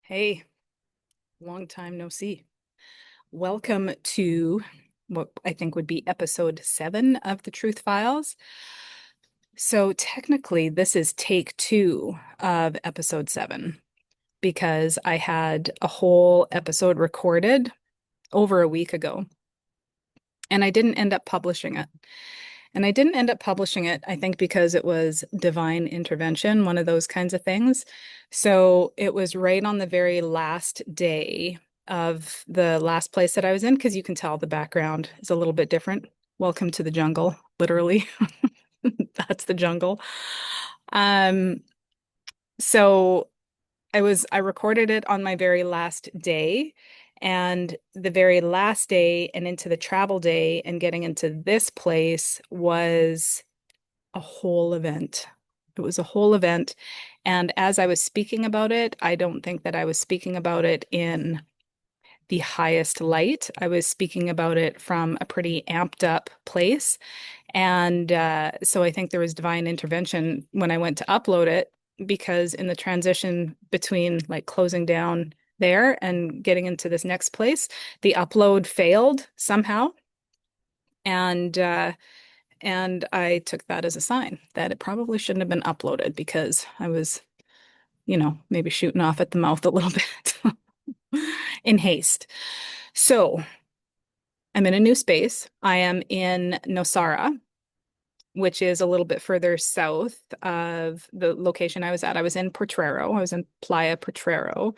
Hey, long time no see. Welcome to what I think would be episode 7 of the Truth Files. So, technically, this is take 2 of episode 7 because I had a whole episode recorded over a week ago and I didn't end up publishing it. And I didn't end up publishing it, I think, because it was divine intervention, one of those kinds of things. So it was right on the very last day of the last place that I was in, because you can tell the background is a little bit different. Welcome to the jungle, literally. That's the jungle. Um, so I recorded it on my very last day. And the very last day and into the travel day and getting into this place was a whole event. It was a whole event. And as I was speaking about it, I don't think that I was speaking about it in the highest light. I was speaking about it from a pretty amped up place. And so I think there was divine intervention when I went to upload it, because in the transition between like closing down there and getting into this next place, the upload failed somehow. And I took that as a sign that it probably shouldn't have been uploaded because I was, maybe shooting off at the mouth a little bit in haste. So I'm in a new space. I am in Nosara, which is a little bit further south of the location I was at. I was in Potrero. I was in Playa Potrero.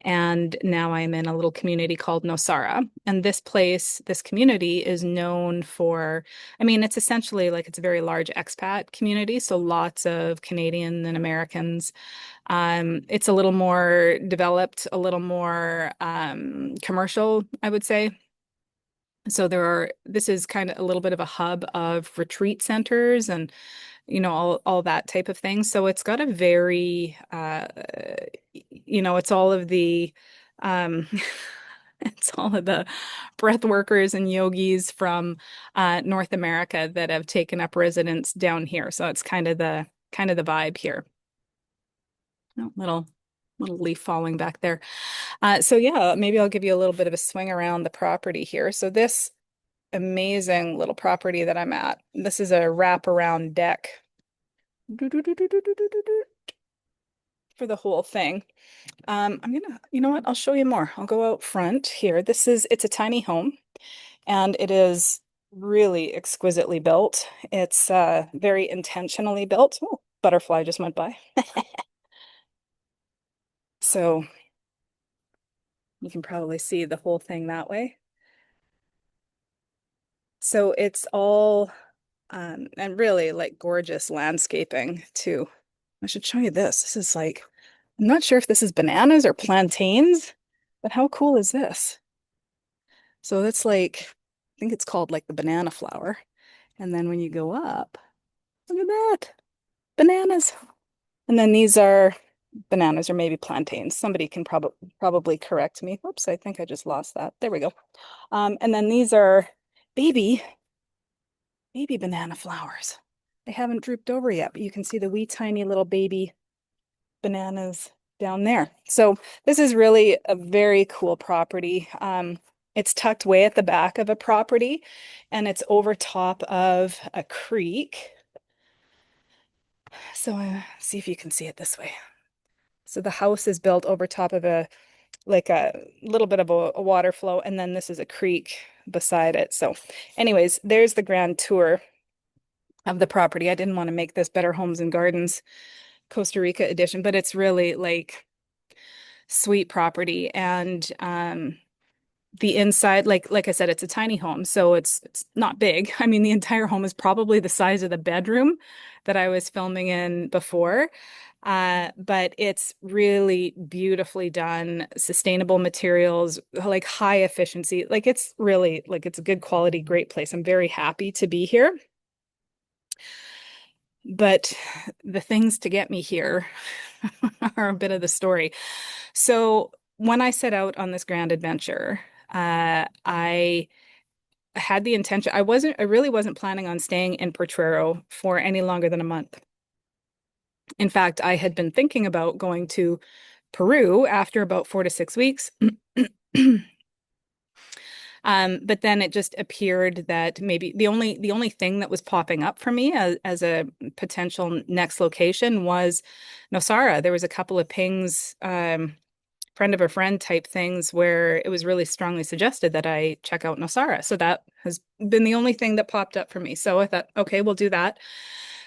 And now I'm in a little community called Nosara. And this place, this community is known for, I mean, it's essentially like it's a very large expat community. So lots of Canadian and Americans. It's a little more developed, a little more commercial, I would say. So this is kind of a little bit of a hub of retreat centers and, all that type of thing. So it's got a very, it's all of the, um, it's all of the breath workers and yogis from North America that have taken up residence down here. So it's kind of the vibe here. Oh, little leaf falling back there. So yeah, maybe I'll give you a little bit of a swing around the property here. So this amazing little property that I'm at. This is a wraparound deck for the whole thing. You know what? I'll show you more. I'll go out front here. It's a tiny home and it is really exquisitely built. It's very intentionally built. Oh, butterfly just went by. So you can probably see the whole thing that way. So it's all and really like gorgeous landscaping too. I should show you this. This is like, I'm not sure if this is bananas or plantains, but how cool is this? So that's like, I think it's called like the banana flower. And then when you go up, look at that, bananas. And then these are bananas or maybe plantains. Somebody can probably correct me. Whoops, I think I just lost that. There we go. And then these are baby baby banana flowers. They haven't drooped over yet, but you can see the wee tiny little baby bananas down there. So this is really a very cool property. It's tucked way at the back of a property and it's over top of a creek. So see if you can see it this way. So the house is built over top of a little bit of a water flow, and then this is a creek beside it. So anyways, there's the grand tour of the property. I didn't want to make this Better Homes and Gardens Costa Rica edition, but it's really like sweet property. And the inside, like I said, it's a tiny home, so it's not big. I mean, the entire home is probably the size of the bedroom that I was filming in before. But it's really beautifully done, sustainable materials, like high efficiency. Like it's really like it's a good quality, great place. I'm very happy to be here. But the things to get me here are a bit of the story. So when I set out on this grand adventure, I had the intention, I really wasn't planning on staying in Potrero for any longer than a month. In fact, I had been thinking about going to Peru after about 4 to 6 weeks. But then it just appeared that maybe the only thing that was popping up for me as a potential next location was Nosara. There was a couple of pings, friend of a friend type things where it was really strongly suggested that I check out Nosara. So that has been the only thing that popped up for me. So I thought, okay, we'll do that.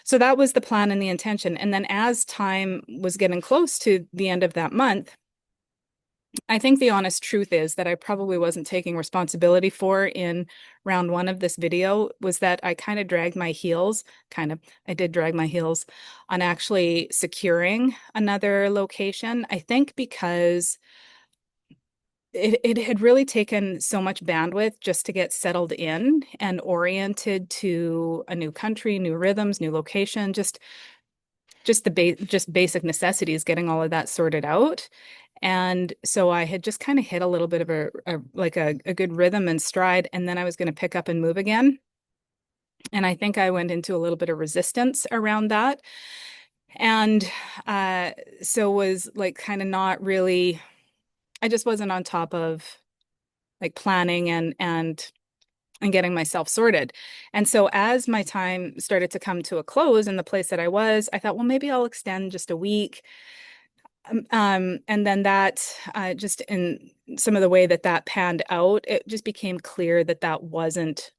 So that was the plan and the intention. And then as time was getting close to the end of that month, I think the honest truth is that I probably wasn't taking responsibility for in round one of this video was that I kind of dragged my heels, I did drag my heels on actually securing another location. I think because it had really taken so much bandwidth just to get settled in and oriented to a new country, new rhythms, new location, just basic necessities, getting all of that sorted out. And so I had just kind of hit a little bit of a good rhythm and stride, and then I was going to pick up and move again. And I think I went into a little bit of resistance around that. And uh, so was like kind of not really, I just wasn't on top of like planning and getting myself sorted. And so as my time started to come to a close in the place that I was, I thought, well, maybe I'll extend just a week. And then that just in some of the way that that panned out, it just became clear that that wasn't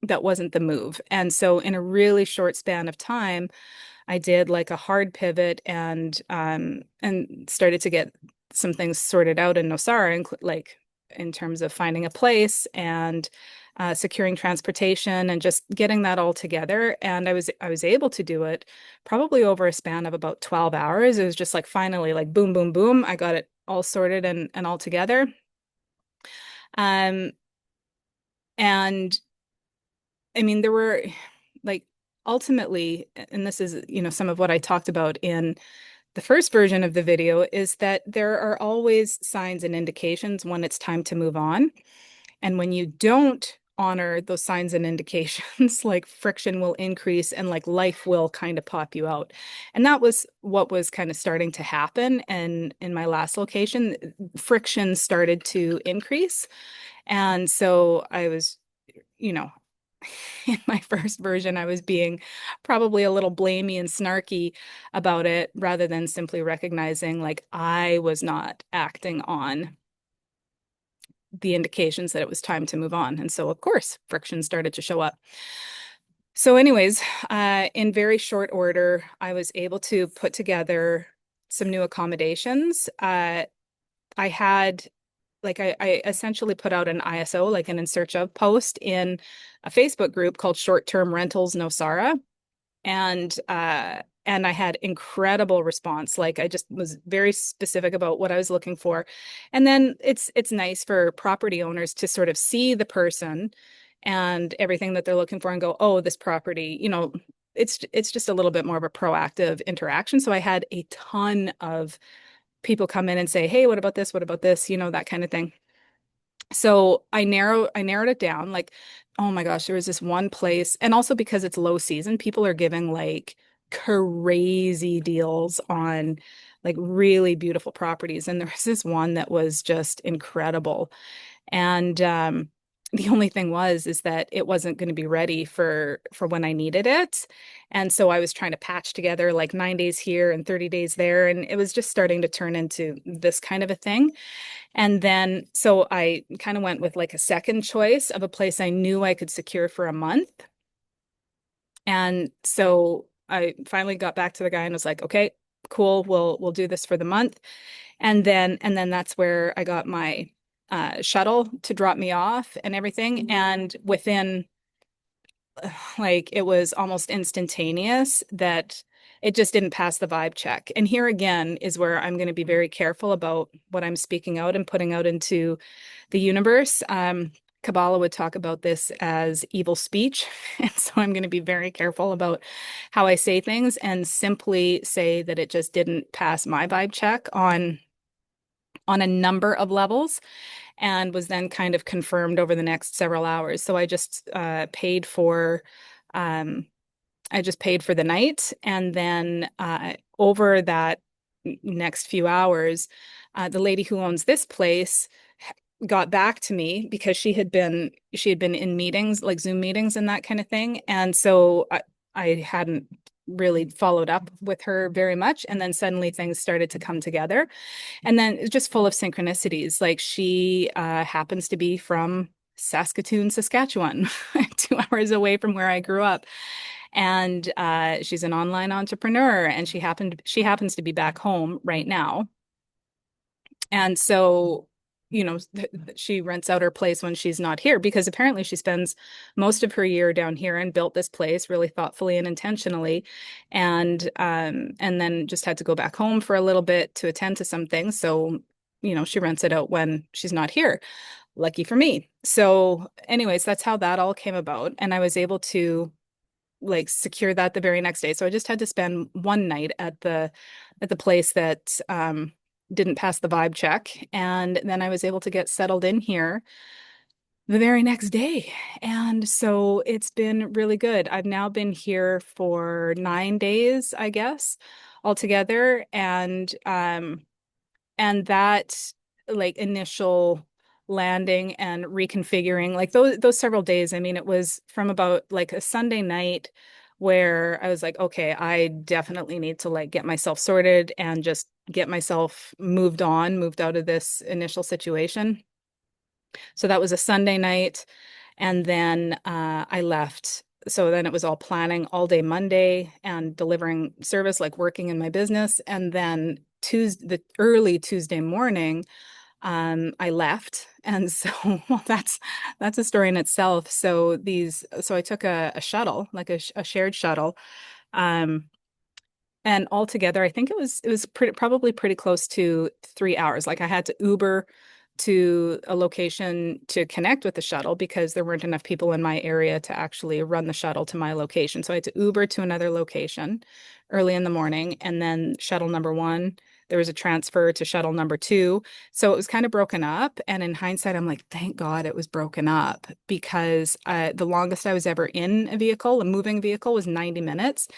the move. And so in a really short span of time, I did like a hard pivot and started to get some things sorted out in Nosara, like in terms of finding a place and securing transportation and just getting that all together. And I was able to do it probably over a span of about 12 hours. It was just like finally like boom, boom, boom. I got it all sorted and all together. Um, and I mean, there were like ultimately, and this is, some of what I talked about in the first version of the video, is that there are always signs and indications when it's time to move on. And when you don't honor those signs and indications, like friction will increase and like life will kind of pop you out. And that was what was kind of starting to happen. And in my last location, friction started to increase. And so I was, you know, in my first version, I was being probably a little blamey and snarky about it rather than simply recognizing like I was not acting on the indications that it was time to move on. And so, of course, friction started to show up. So, anyways, in very short order, I was able to put together some new accommodations. I had I essentially put out an ISO, like an in search of post in a Facebook group called Short Term Rentals Nosara. And I had incredible response. Like I just was very specific about what I was looking for. And then it's nice for property owners to sort of see the person and everything that they're looking for and go, oh, this property, it's just a little bit more of a proactive interaction. So I had a ton of people come in and say, hey, what about this? What about this? That kind of thing. So I narrowed it down. Like, oh my gosh, there was this one place, and also because it's low season, people are giving like crazy deals on like really beautiful properties. And there was this one that was just incredible. And the only thing was is that it wasn't going to be ready for when I needed it. And so I was trying to patch together like 9 days here and 30 days there. And it was just starting to turn into this kind of a thing. And then, so I kind of went with like a second choice of a place I knew I could secure for a month. And so I finally got back to the guy and was like, okay, cool, we'll do this for the month. And then that's where I got my shuttle to drop me off and everything. And within like it was almost instantaneous that it just didn't pass the vibe check. And here again is where I'm going to be very careful about what I'm speaking out and putting out into the universe. Kabbalah would talk about this as evil speech. And so I'm going to be very careful about how I say things and simply say that it just didn't pass my vibe check on a number of levels and was then kind of confirmed over the next several hours. So um, I just paid for the night, and then over that next few hours, the lady who owns this place got back to me because she had been in meetings, like Zoom meetings and that kind of thing. And so I hadn't really followed up with her very much. And then suddenly things started to come together. And then it's just full of synchronicities. Like she happens to be from Saskatoon, Saskatchewan, 2 hours away from where I grew up. And she's an online entrepreneur, and she happens to be back home right now. And so, she rents out her place when she's not here because apparently she spends most of her year down here and built this place really thoughtfully and intentionally. And then just had to go back home for a little bit to attend to some things. So, she rents it out when she's not here. Lucky for me. So, anyways, that's how that all came about. And I was able to like secure that the very next day. So I just had to spend one night at the place that didn't pass the vibe check. And then I was able to get settled in here the very next day. And so it's been really good. I've now been here for 9 days, I guess, altogether. And that like initial landing and reconfiguring, like those several days, I mean, it was from about like a Sunday night where I was like, okay, I definitely need to like get myself sorted and just get myself moved out of this initial situation. So that was a Sunday night. And then I left. So then it was all planning all day Monday and delivering service, like working in my business. And then the early Tuesday morning, I left. And so, well, that's a story in itself. So I took a shuttle, like a shared shuttle. Um, and altogether, I think it was probably pretty close to 3 hours. Like I had to Uber to a location to connect with the shuttle because there weren't enough people in my area to actually run the shuttle to my location. So I had to Uber to another location early in the morning, and then shuttle number one, there was a transfer to shuttle number two. So it was kind of broken up. And in hindsight, I'm like, thank God it was broken up because the longest I was ever in a moving vehicle, was 90 minutes.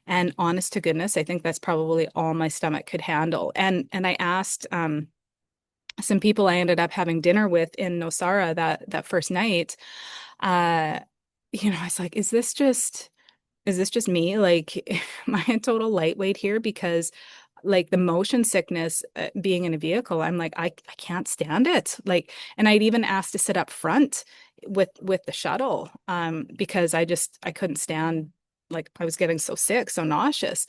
And honest to goodness, I think that's probably all my stomach could handle. And I asked some people I ended up having dinner with in Nosara that first night. Uh, I was like, is this just me? Like, am I a total lightweight here? Because like the motion sickness being in a vehicle, I'm like, I can't stand it. Like, and I'd even asked to sit up front with the shuttle because I couldn't stand, like I was getting so sick, so nauseous.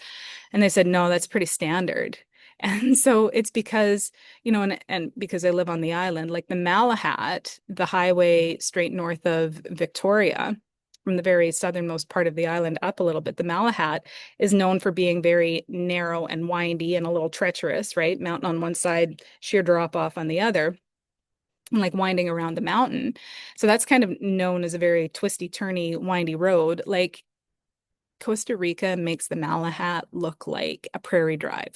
And they said, no, that's pretty standard. And so it's because, and because I live on the island, like the Malahat, the highway straight north of Victoria, from the very southernmost part of the island up a little bit, the Malahat is known for being very narrow and windy and a little treacherous, right? Mountain on one side, sheer drop off on the other, and like winding around the mountain. So that's kind of known as a very twisty, turny, windy road. Like Costa Rica makes the Malahat look like a prairie drive.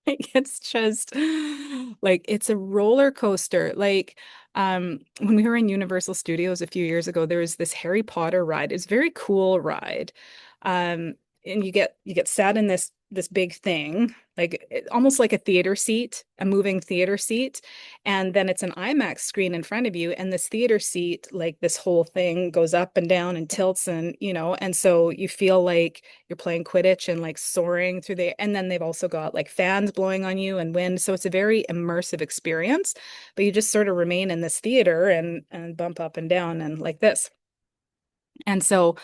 Like it's just like it's a roller coaster. Like when we were in Universal Studios a few years ago, there was this Harry Potter ride. It's a very cool ride. Um and you get sat in this big thing, like almost like a theater seat, a moving theater seat, and then it's an IMAX screen in front of you, and this theater seat, like this whole thing goes up and down and tilts, and so you feel like you're playing Quidditch and like soaring through and then they've also got like fans blowing on you and wind. So it's a very immersive experience, but you just sort of remain in this theater and bump up and down and like this. And so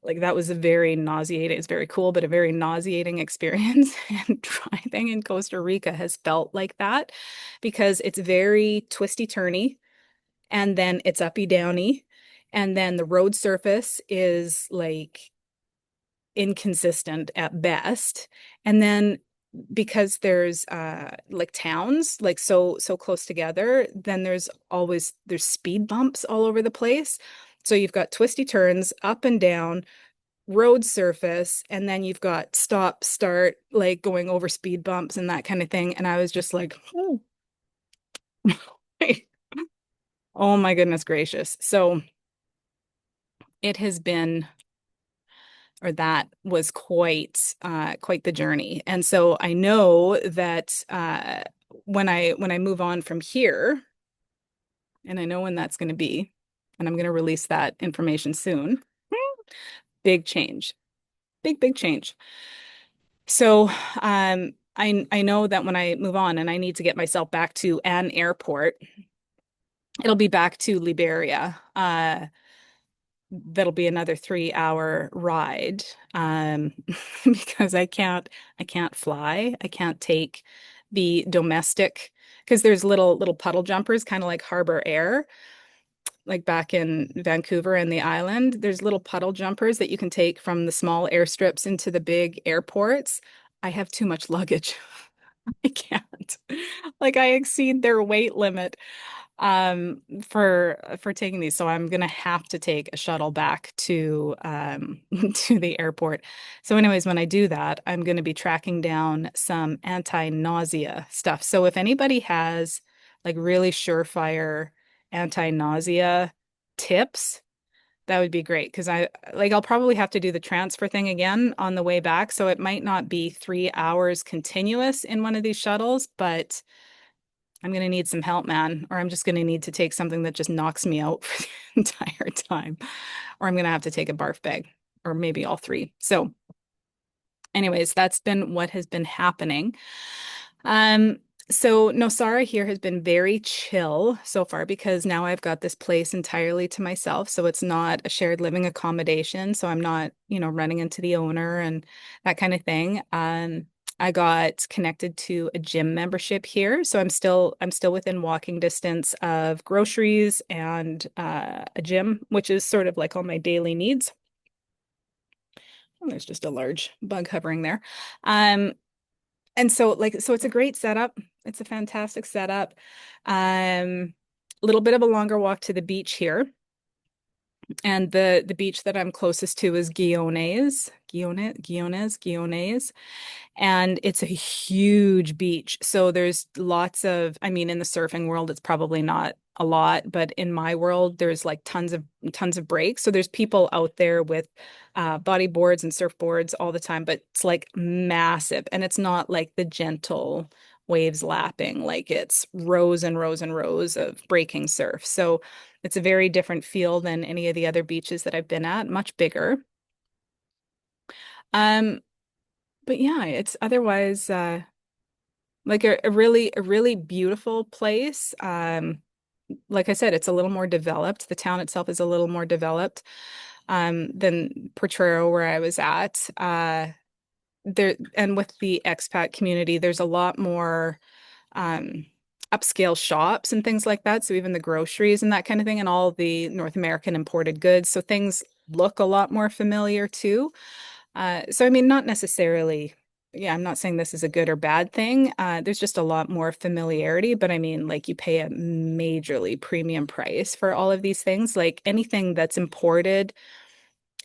like that was a very nauseating, it's very cool, but a very nauseating experience. And driving in Costa Rica has felt like that because it's very twisty turny and then it's uppy downy. And then the road surface is like inconsistent at best. And then because there's like towns like so close together, then there's speed bumps all over the place. So you've got twisty turns up and down, road surface, and then you've got stop, start, like going over speed bumps and that kind of thing. And I was just like, oh, oh my goodness gracious. So it has been or that was quite the journey. And so I know that when I move on from here, and I know when that's going to be, and I'm going to release that information soon. Big change. Big change. So I know that when I move on and I need to get myself back to an airport, it'll be back to Liberia. That'll be another 3 hour ride. Because I can't fly. I can't take the domestic because there's little puddle jumpers, kind of like Harbor Air, like back in Vancouver and the island. There's little puddle jumpers that you can take from the small airstrips into the big airports. I have too much luggage. I can't. Like I exceed their weight limit for taking these. So I'm gonna have to take a shuttle back to to the airport. So anyways, when I do that, I'm gonna be tracking down some anti-nausea stuff. So if anybody has like really surefire anti-nausea tips, that would be great because I'll probably have to do the transfer thing again on the way back. So it might not be 3 hours continuous in one of these shuttles, but I'm going to need some help, man, or I'm just going to need to take something that just knocks me out for the entire time, or I'm going to have to take a barf bag, or maybe all three. So, anyways, that's been what has been happening. Um, so Nosara here has been very chill so far because now I've got this place entirely to myself. So it's not a shared living accommodation. So I'm not, running into the owner and that kind of thing. I got connected to a gym membership here. So I'm still within walking distance of groceries and a gym, which is sort of like all my daily needs. Oh, there's just a large bug hovering there. Um, and so it's a great setup. It's a fantastic setup. A little bit of a longer walk to the beach here. And the beach that I'm closest to is Guiones. And it's a huge beach. So there's lots of, I mean, in the surfing world, it's probably not a lot, but in my world, there's like tons of breaks. So there's people out there with bodyboards and surfboards all the time, but it's like massive. And it's not like the gentle waves lapping, like it's rows and rows and rows of breaking surf. So it's a very different feel than any of the other beaches that I've been at, much bigger. Um, but yeah, it's otherwise like a really beautiful place. Like I said, it's a little more developed. The town itself is a little more developed than Potrero where I was at. There and with the expat community, there's a lot more um upscale shops and things like that. So even the groceries and that kind of thing, and all the North American imported goods. So things look a lot more familiar too. So I mean, not necessarily, yeah, I'm not saying this is a good or bad thing. There's just a lot more familiarity, but I mean, like you pay a majorly premium price for all of these things. Like anything that's imported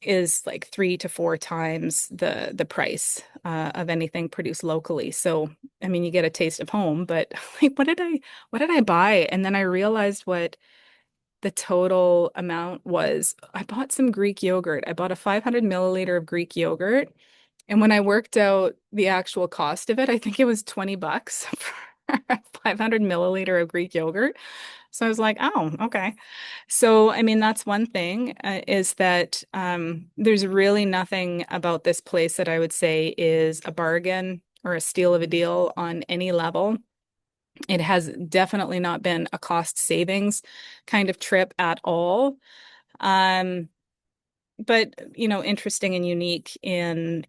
is like 3 to 4 times the price of anything produced locally. So I mean, you get a taste of home, but like, what did I buy? And then I realized what the total amount was. I bought some Greek yogurt. I bought a 500 milliliter of Greek yogurt. And when I worked out the actual cost of it, I think it was $20 for a 500 milliliter of Greek yogurt. So I was like, oh, okay. So, I mean, that's one thing is that there's really nothing about this place that I would say is a bargain or a steal of a deal on any level. It has definitely not been a cost savings kind of trip at all. Um, but interesting and unique in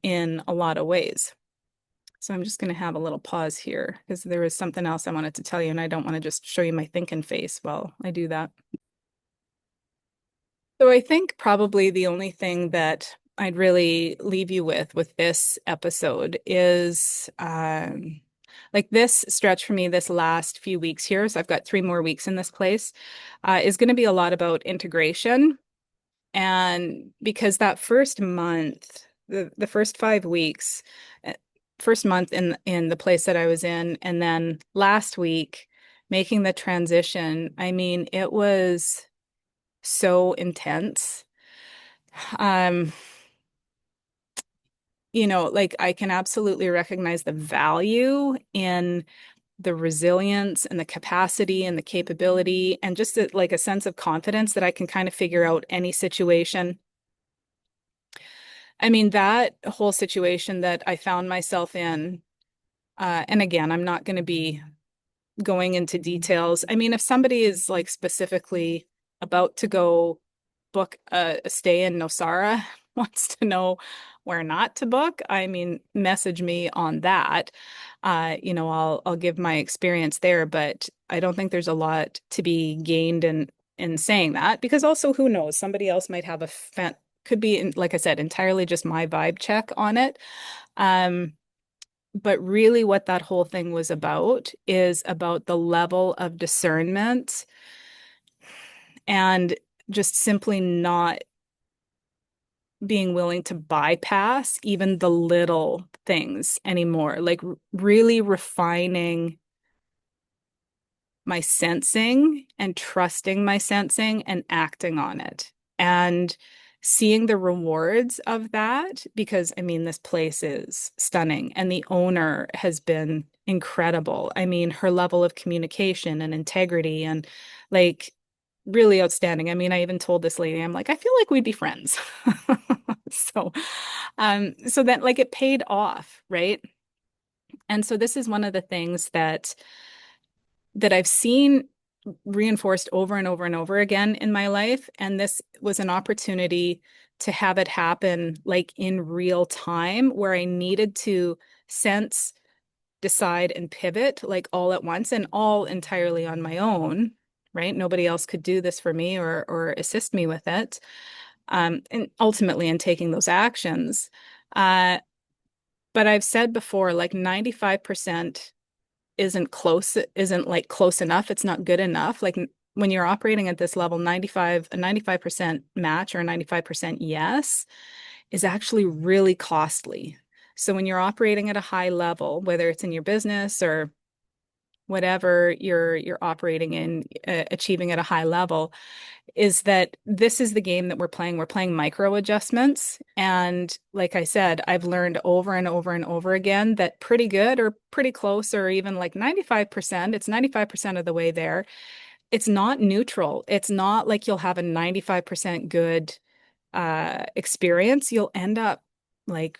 a lot of ways. So I'm just going to have a little pause here because there is something else I wanted to tell you, and I don't want to just show you my thinking face while I do that. So I think probably the only thing that I'd really leave you with this episode is like this stretch for me this last few weeks here. So I've got 3 more weeks in this place, is going to be a lot about integration. And because that first month, the first 5 weeks, uh, first month in the place that I was in, and then last week making the transition, I mean, it was so intense. Um, like I can absolutely recognize the value in the resilience and the capacity and the capability and just like a sense of confidence that I can kind of figure out any situation. I mean, that whole situation that I found myself in, and again, I'm not going to be going into details. I mean, if somebody is like specifically about to go book a stay in Nosara, wants to know where not to book, I mean, message me on that. I'll give my experience there, but I don't think there's a lot to be gained in saying that because also who knows, somebody else might have could be, like I said, entirely just my vibe check on it. Um, but really, what that whole thing was about is about the level of discernment and just simply not being willing to bypass even the little things anymore. Like really refining my sensing and trusting my sensing and acting on it. And seeing the rewards of that, because I mean, this place is stunning and the owner has been incredible. I mean, her level of communication and integrity and like really outstanding. I mean, I even told this lady, I'm like, I feel like we'd be friends. So, so that like it paid off, right? And so this is one of the things that I've seen reinforced over and over and over again in my life. And this was an opportunity to have it happen like in real time where I needed to sense, decide, and pivot like all at once and all entirely on my own, right? Nobody else could do this for me or assist me with it. And ultimately in taking those actions. Uh, but I've said before, like 95% isn't like close enough. It's not good enough. Like when you're operating at this level, a 95% match or a 95% yes is actually really costly. So when you're operating at a high level, whether it's in your business or whatever you're operating in, achieving at a high level, is that this is the game that we're playing. We're playing micro adjustments. And like I said, I've learned over and over and over again that pretty good or pretty close or even like 95%, it's 95% of the way there. It's not neutral. It's not like you'll have a 95% good experience. You'll end up like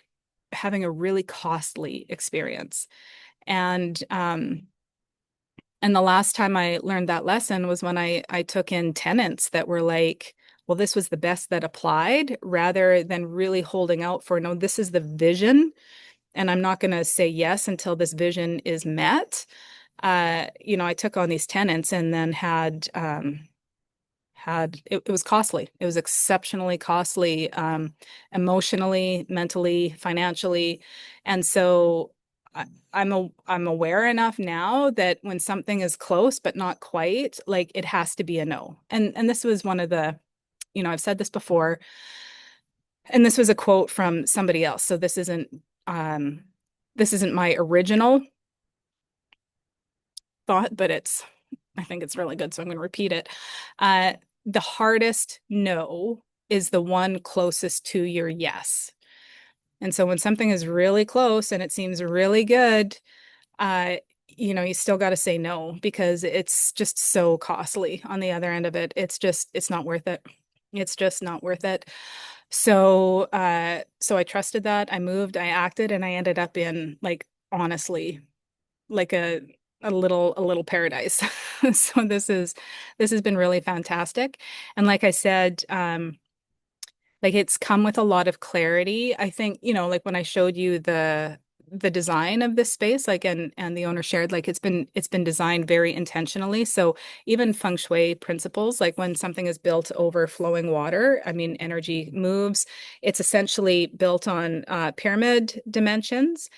having a really costly experience. And and the last time I learned that lesson was when I took in tenants that were like, well, this was the best that applied, rather than really holding out for, no, this is the vision, and I'm not going to say yes until this vision is met. I took on these tenants and then it was costly. It was exceptionally costly, emotionally, mentally, financially. And so I'm aware enough now that when something is close but not quite, like it has to be a no. And this was one of the, I've said this before, and this was a quote from somebody else. So this isn't my original thought, but I think it's really good, so I'm going to repeat it. Uh, the hardest no is the one closest to your yes. And so when something is really close and it seems really good, uh, you still got to say no because it's just so costly on the other end of it. It's not worth it. It's just not worth it. So I trusted that. I moved, I acted, and I ended up in like honestly like a little paradise. So this has been really fantastic. And like I said, like it's come with a lot of clarity. I think, like when I showed you the design of this space, like and the owner shared, like it's been designed very intentionally. So even feng shui principles, like when something is built over flowing water, I mean, energy moves. It's essentially built on pyramid dimensions.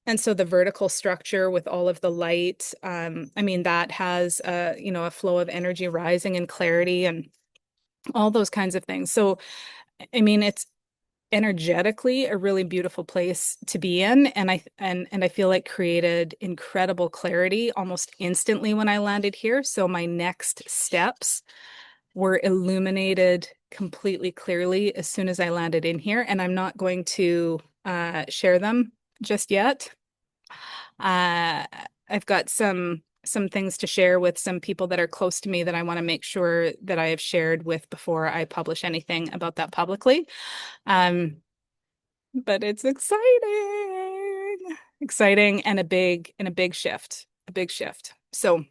And so the vertical structure with all of the light, I mean, that has a flow of energy rising and clarity and all those kinds of things. So, I mean, it's energetically a really beautiful place to be in. And I feel like created incredible clarity almost instantly when I landed here. So my next steps were illuminated completely clearly as soon as I landed in here. And I'm not going to share them just yet. Uh, I've got some things to share with some people that are close to me that I want to make sure that I have shared with before I publish anything about that publicly. Um, but it's exciting and a big shift, a big shift. So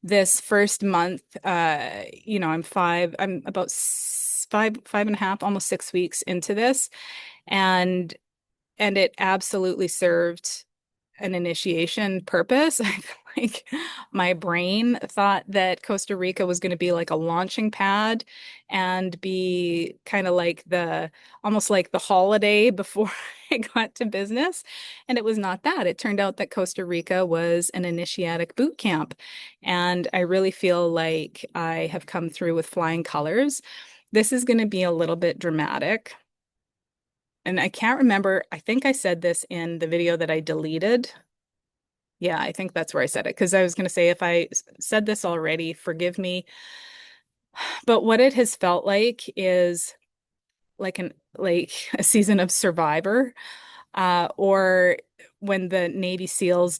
this first month, I'm about five and a half, almost 6 weeks into this, and it absolutely served an initiation purpose. I feel like my brain thought that Costa Rica was going to be like a launching pad and be kind of like almost like the holiday before I got to business. And it was not that. It turned out that Costa Rica was an initiatic boot camp. And I really feel like I have come through with flying colors. This is going to be a little bit dramatic. And I can't remember, I think I said this in the video that I deleted. Yeah, I think that's where I said it because I was going to say if said this already, forgive me. But what it has felt like is like a season of Survivor, or when the Navy SEALs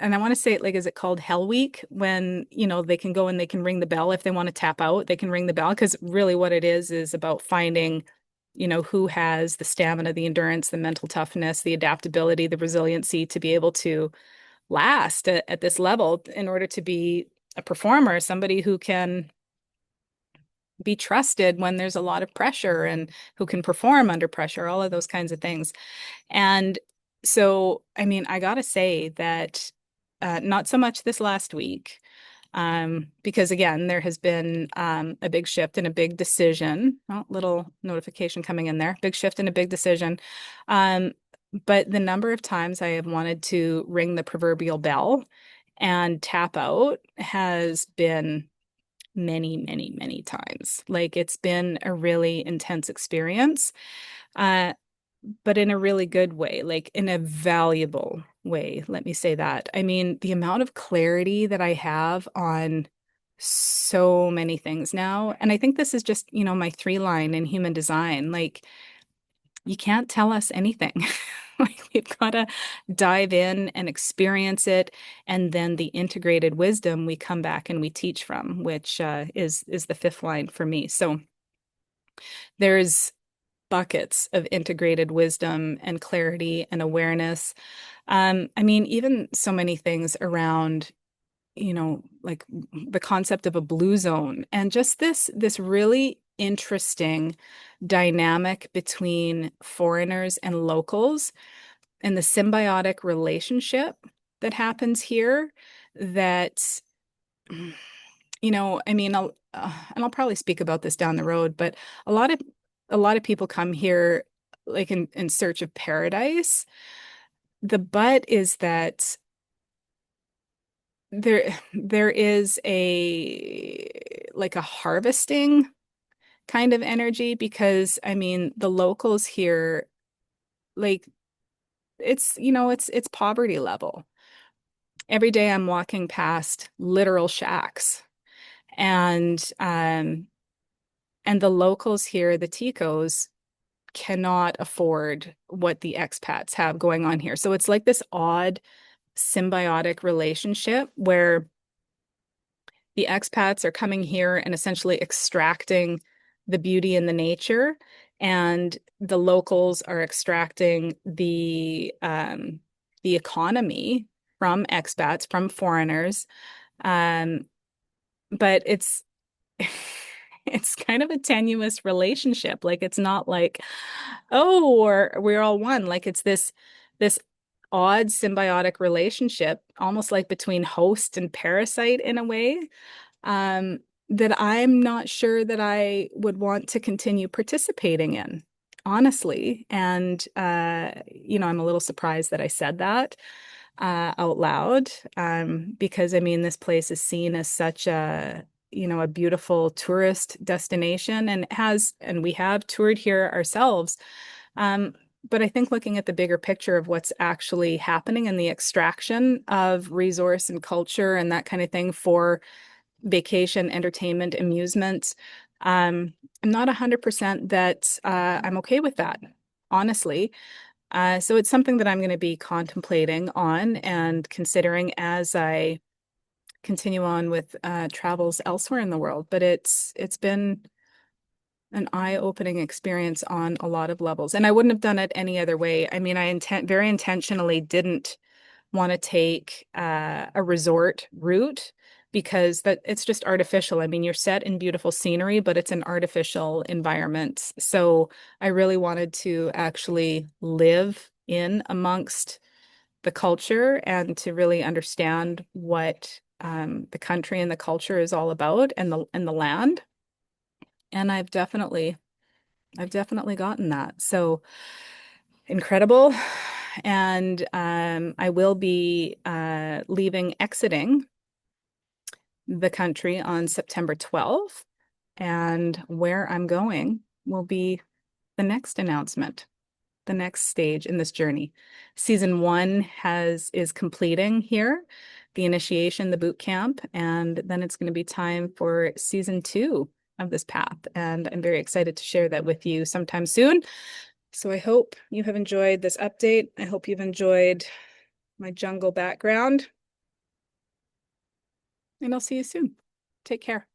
and I want to say it like, is it called Hell Week? When, they can go and they can ring the bell if they want to tap out, they can ring the bell because really what it is about finding, who has the stamina, the endurance, the mental toughness, the adaptability, the resiliency to be able to last at this level in order to be a performer, somebody who can be trusted when there's a lot of pressure and who can perform under pressure, all of those kinds of things. And so, I mean, I gotta say that not so much this last week, because again, there has been a big shift and a big decision. Oh, little notification coming in there. Big shift and a big decision. Um, but the number of times I have wanted to ring the proverbial bell and tap out has been many, many, many times. Like it's been a really intense experience, uh, but in a really good way, like in a valuable way. Let me say that. I mean, the amount of clarity that I have on so many things now, and I think this is just, my three line in human design. Like, you can't tell us anything. Like we've got to dive in and experience it, and then the integrated wisdom we come back and we teach from, which is the fifth line for me. So there's buckets of integrated wisdom and clarity and awareness. I mean, even so many things around, like the concept of a blue zone and just this really interesting dynamic between foreigners and locals and the symbiotic relationship that happens here that I mean and I'll probably speak about this down the road, but a lot of people come here like in search of paradise. The but is that there is a harvesting kind of energy because I mean the locals here, like, it's poverty level. Every day I'm walking past literal shacks, and the locals here, the Ticos, cannot afford what the expats have going on here. So it's like this odd symbiotic relationship where the expats are coming here and essentially extracting the beauty in the nature, and the locals are extracting the economy from expats, from foreigners. Um, but it's it's kind of a tenuous relationship. Like it's not like, oh, or we're all one. Like it's this odd symbiotic relationship, almost like between host and parasite in a way, um, that I'm not sure that I would want to continue participating in, honestly. And I'm a little surprised that I said that out loud, because I mean, this place is seen as such a beautiful tourist destination, and we have toured here ourselves. Um, but I think looking at the bigger picture of what's actually happening in the extraction of resource and culture and that kind of thing for vacation, entertainment, amusement, I'm not 100% that I'm okay with that. honestly. So it's something that I'm going to be contemplating on and considering as I continue on with travels elsewhere in the world. But it's been an eye-opening experience on a lot of levels, and I wouldn't have done it any other way. I mean, very intentionally didn't want to take a resort route because that it's just artificial. I mean, you're set in beautiful scenery, but it's an artificial environment. So I really wanted to actually live in amongst the culture and to really understand what the country and the culture is all about and the land. And I've definitely gotten that. So incredible. And I will be exiting the country on September 12th. And where I'm going will be the next announcement, the next stage in this journey. Season one is completing here, the initiation, the boot camp, and then it's going to be time for season two of this path. And I'm very excited to share that with you sometime soon. So I hope you have enjoyed this update. I hope you've enjoyed my jungle background, and I'll see you soon. Take care.